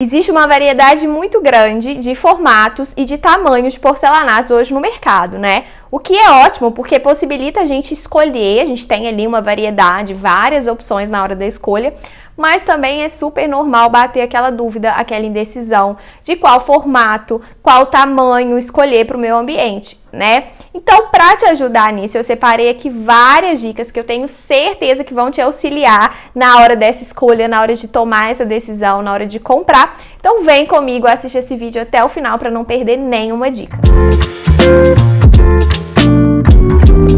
Existe uma variedade muito grande de formatos e de tamanhos de porcelanatos hoje no mercado, né? O que é ótimo porque possibilita a gente escolher, a gente tem ali uma variedade, várias opções na hora da escolha, mas também é super normal bater aquela dúvida, aquela indecisão de qual formato, qual tamanho escolher para o meu ambiente, né? Então, para te ajudar nisso, eu separei aqui várias dicas que eu tenho certeza que vão te auxiliar na hora dessa escolha, na hora de tomar essa decisão, na hora de comprar. Então, vem comigo, assiste esse vídeo até o final para não perder nenhuma dica.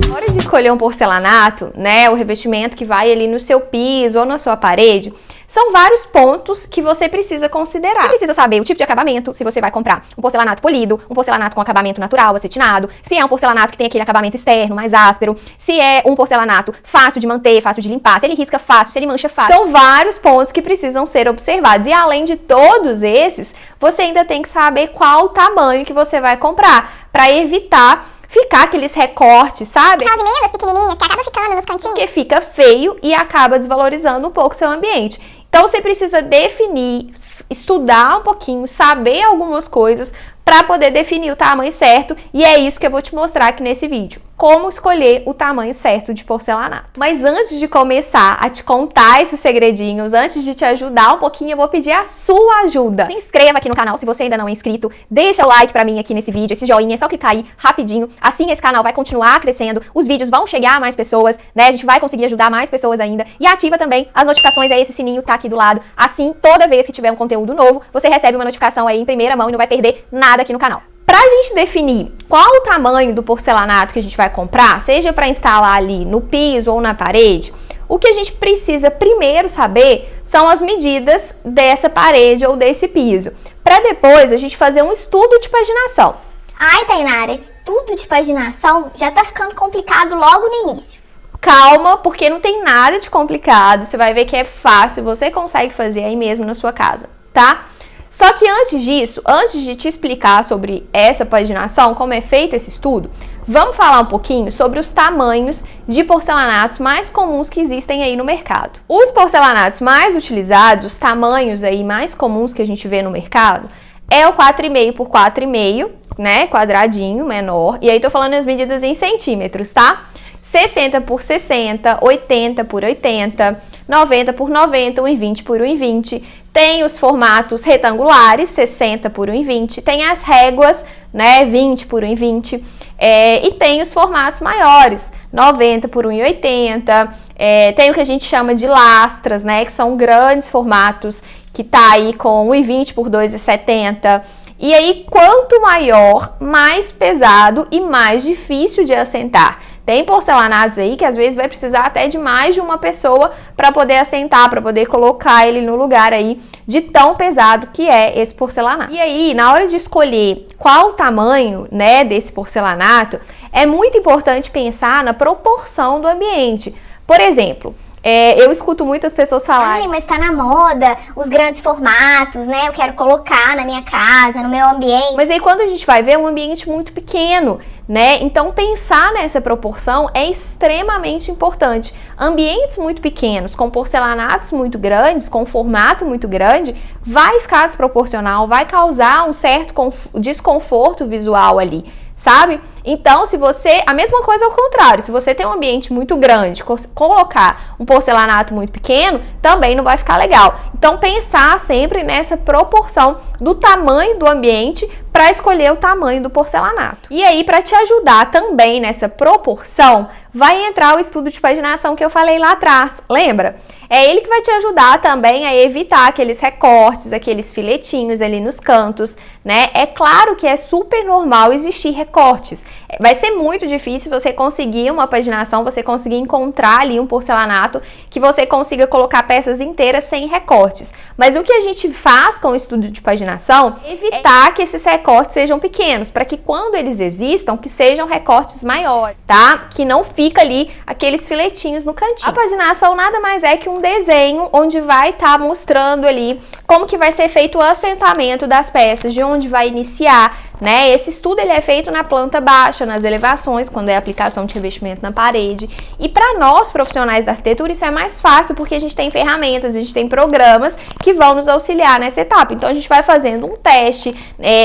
Na hora de escolher um porcelanato, né, o revestimento que vai ali no seu piso ou na sua parede, são vários pontos que você precisa considerar. Você precisa saber o tipo de acabamento, se você vai comprar um porcelanato polido, um porcelanato com acabamento natural, acetinado, se é um porcelanato que tem aquele acabamento externo, mais áspero, se é um porcelanato fácil de manter, fácil de limpar, se ele risca fácil, se ele mancha fácil. São vários pontos que precisam ser observados. E além de todos esses, você ainda tem que saber qual o tamanho que você vai comprar, para evitar ficar aqueles recortes, sabe? Aquelas emendas pequenininhas que acaba ficando nos cantinhos. Porque fica feio e acaba desvalorizando um pouco o seu ambiente. Então, você precisa definir, estudar um pouquinho, saber algumas coisas para poder definir o tamanho certo. E é isso que eu vou te mostrar aqui nesse vídeo. Como escolher o tamanho certo de porcelanato. Mas antes de começar a te contar esses segredinhos, antes de te ajudar um pouquinho, eu vou pedir a sua ajuda. Se inscreva aqui no canal se você ainda não é inscrito, deixa o like pra mim aqui nesse vídeo, esse joinha, é só clicar aí rapidinho, assim esse canal vai continuar crescendo, os vídeos vão chegar a mais pessoas, né, a gente vai conseguir ajudar mais pessoas ainda, e ativa também as notificações, esse sininho tá aqui do lado, assim toda vez que tiver um conteúdo novo, você recebe uma notificação aí em primeira mão e não vai perder nada aqui no canal. Para a gente definir qual o tamanho do porcelanato que a gente vai comprar, seja para instalar ali no piso ou na parede, o que a gente precisa primeiro saber são as medidas dessa parede ou desse piso, para depois a gente fazer um estudo de paginação. Ai, Tainara, estudo de paginação já tá ficando complicado logo no início. Calma, porque não tem nada de complicado, você vai ver que é fácil, você consegue fazer aí mesmo na sua casa, tá? Só que antes disso, antes de te explicar sobre essa paginação, como é feito esse estudo, vamos falar um pouquinho sobre os tamanhos de porcelanatos mais comuns que existem aí no mercado. Os porcelanatos mais utilizados, os tamanhos aí mais comuns que a gente vê no mercado, é o 4,5 por 4,5, né, quadradinho, menor, e aí tô falando as medidas em centímetros, tá? 60 por 60, 80 por 80, 90 por 90, 1,20 por 1,20. Tem os formatos retangulares, 60 por 1,20. Tem as réguas, né, 20 por 1,20. E tem os formatos maiores, 90 por 1,80. Tem o que a gente chama de lastras, né, que são grandes formatos, que tá aí com 1,20 por 2,70. E aí, quanto maior, mais pesado e mais difícil de assentar. Tem porcelanatos aí que às vezes vai precisar até de mais de uma pessoa para poder assentar, para poder colocar ele no lugar aí de tão pesado que é esse porcelanato. E aí, na hora de escolher qual o tamanho, né, desse porcelanato, é muito importante pensar na proporção do ambiente. Por exemplo, eu escuto muitas pessoas falarem: ai, mas tá na moda os grandes formatos, né? Eu quero colocar na minha casa, no meu ambiente. Mas aí quando a gente vai ver, é um ambiente muito pequeno, né? Então pensar nessa proporção é extremamente importante. Ambientes muito pequenos, com porcelanatos muito grandes, com formato muito grande, vai ficar desproporcional, vai causar um certo desconforto visual ali, sabe? Então, se você... A mesma coisa ao contrário. Se você tem um ambiente muito grande, colocar um porcelanato muito pequeno, também não vai ficar legal. Então, pensar sempre nessa proporção do tamanho do ambiente para escolher o tamanho do porcelanato. E aí, para te ajudar também nessa proporção, vai entrar o estudo de paginação que eu falei lá atrás, lembra? É ele que vai te ajudar também a evitar aqueles recortes, aqueles filetinhos ali nos cantos, né? É claro que é super normal existir recortes. Vai ser muito difícil você conseguir uma paginação, você conseguir encontrar ali um porcelanato que você consiga colocar peças inteiras sem recortes. Mas o que a gente faz com o estudo de paginação é evitar que esses recortes sejam pequenos, para que quando eles existam, que sejam recortes maiores, tá? Que não fica ali aqueles filetinhos no cantinho. A paginação nada mais é que um desenho onde vai estar mostrando ali como que vai ser feito o assentamento das peças, de onde vai iniciar, né? Esse estudo ele é feito na planta baixa, nas elevações, quando é aplicação de revestimento na parede. E para nós, profissionais da arquitetura, isso é mais fácil porque a gente tem ferramentas, a gente tem programas que vão nos auxiliar nessa etapa. Então, a gente vai fazendo um teste,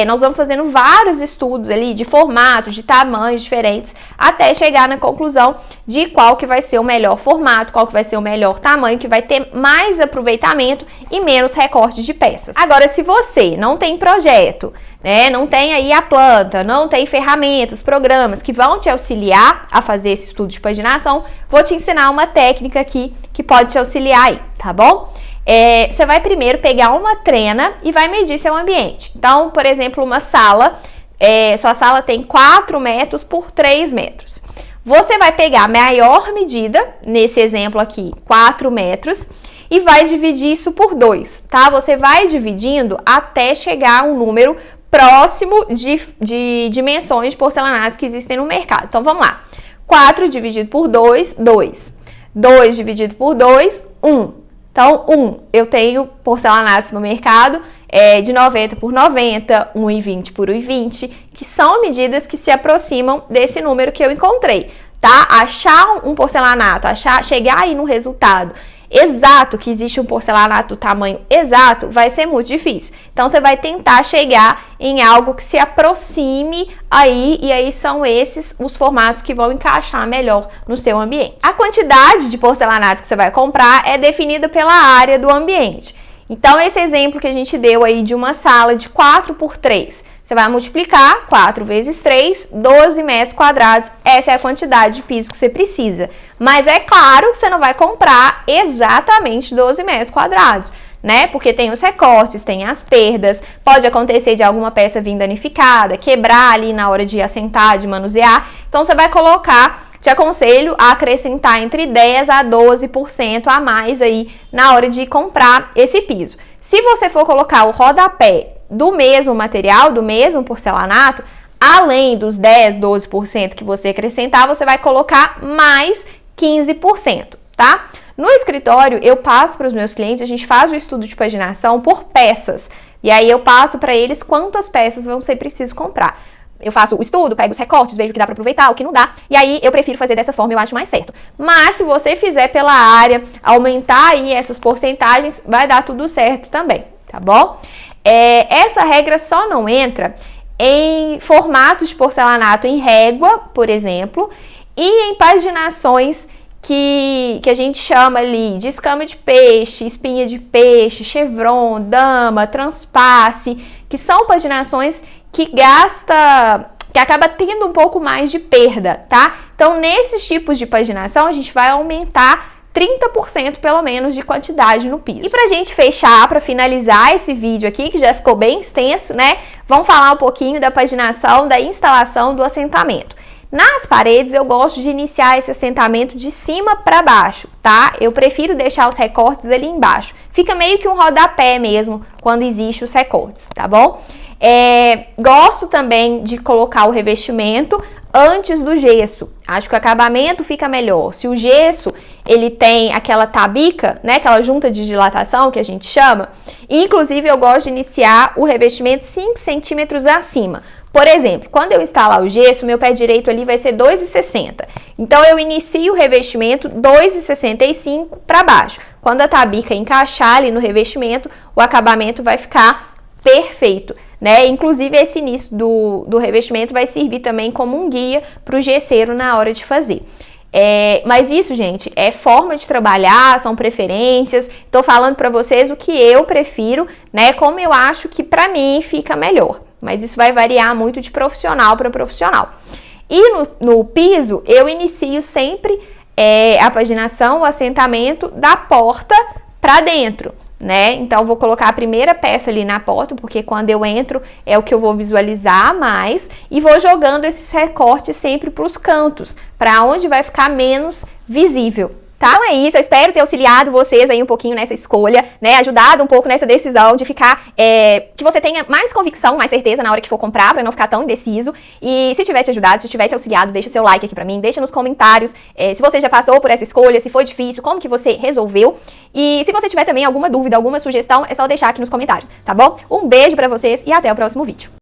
nós vamos fazendo vários estudos ali de formatos, de tamanhos diferentes, até chegar na conclusão de qual que vai ser o melhor formato, qual que vai ser o melhor tamanho, que vai ter mais aproveitamento e menos recortes de peças. Agora, se você não tem projeto, né, não tem aí a planta, não tem ferramentas, programas que vão te auxiliar a fazer esse estudo de paginação, vou te ensinar uma técnica aqui que pode te auxiliar aí, tá bom? Você vai primeiro pegar uma trena e vai medir seu ambiente. Então, por exemplo, uma sala, sua sala tem 4 metros por 3 metros. Você vai pegar a maior medida, nesse exemplo aqui, 4 metros, e vai dividir isso por 2, tá? Você vai dividindo até chegar a um número próximo de dimensões de porcelanatos que existem no mercado. Então, vamos lá. 4 dividido por 2, 2. 2 dividido por 2, 1. Então, 1, eu tenho porcelanatos no mercado de 90 por 90, 1,20 por 1,20, que são medidas que se aproximam desse número que eu encontrei, tá? Achar um porcelanato, chegar aí no resultado exato, que existe um porcelanato do tamanho exato, vai ser muito difícil. Então, você vai tentar chegar em algo que se aproxime aí, e aí são esses os formatos que vão encaixar melhor no seu ambiente. A quantidade de porcelanato que você vai comprar é definida pela área do ambiente. Então, esse exemplo que a gente deu aí de uma sala de 4 por 3, você vai multiplicar 4 vezes 3, 12 metros quadrados. Essa é a quantidade de piso que você precisa. Mas é claro que você não vai comprar exatamente 12 metros quadrados, né? Porque tem os recortes, tem as perdas, pode acontecer de alguma peça vir danificada, quebrar ali na hora de assentar, de manusear. Então, você vai colocar... Te aconselho a acrescentar entre 10% a 12% a mais aí na hora de comprar esse piso. Se você for colocar o rodapé do mesmo material, do mesmo porcelanato, além dos 10%, 12% que você acrescentar, você vai colocar mais 15%, tá? No escritório, eu passo para os meus clientes, a gente faz o estudo de paginação por peças. E aí eu passo para eles quantas peças vão ser preciso comprar. Eu faço o estudo, pego os recortes, vejo o que dá pra aproveitar, o que não dá, e aí eu prefiro fazer dessa forma, eu acho mais certo. Mas se você fizer pela área, aumentar aí essas porcentagens, vai dar tudo certo também, tá bom? Essa regra só não entra em formatos de porcelanato em régua, por exemplo, e em paginações que a gente chama ali de escama de peixe, espinha de peixe, chevron, dama, transpasse, que são paginações que acaba tendo um pouco mais de perda, tá? Então, nesses tipos de paginação, a gente vai aumentar 30% pelo menos de quantidade no piso. E pra gente fechar, pra finalizar esse vídeo aqui, que já ficou bem extenso, né? Vamos falar um pouquinho da paginação, da instalação do assentamento. Nas paredes, eu gosto de iniciar esse assentamento de cima para baixo, tá? Eu prefiro deixar os recortes ali embaixo. Fica meio que um rodapé mesmo, quando existe os recortes, tá bom? Gosto também de colocar o revestimento antes do gesso. Acho que o acabamento fica melhor. Se o gesso, ele tem aquela tabica, né, aquela junta de dilatação que a gente chama, inclusive eu gosto de iniciar o revestimento 5 centímetros acima. Por exemplo, quando eu instalar o gesso, meu pé direito ali vai ser 2,60. Então, eu inicio o revestimento 2,65 para baixo. Quando a tabica encaixar ali no revestimento, o acabamento vai ficar perfeito, né? Inclusive, esse início do revestimento vai servir também como um guia para o gesseiro na hora de fazer. Mas isso, gente, é forma de trabalhar, são preferências. Tô falando para vocês o que eu prefiro, né? Como eu acho que para mim fica melhor. Mas isso vai variar muito de profissional para profissional. E no piso, eu inicio sempre a paginação, o assentamento da porta para dentro, né? Então, vou colocar a primeira peça ali na porta, porque quando eu entro é o que eu vou visualizar mais, e vou jogando esses recortes sempre para os cantos, para onde vai ficar menos visível. Tá? Então é isso, eu espero ter auxiliado vocês aí um pouquinho nessa escolha, né, ajudado um pouco nessa decisão de ficar, que você tenha mais convicção, mais certeza na hora que for comprar, pra não ficar tão indeciso. E se tiver te ajudado, se tiver te auxiliado, deixa seu like aqui pra mim, deixa nos comentários se você já passou por essa escolha, se foi difícil, como que você resolveu. E se você tiver também alguma dúvida, alguma sugestão, é só deixar aqui nos comentários, tá bom? Um beijo pra vocês e até o próximo vídeo.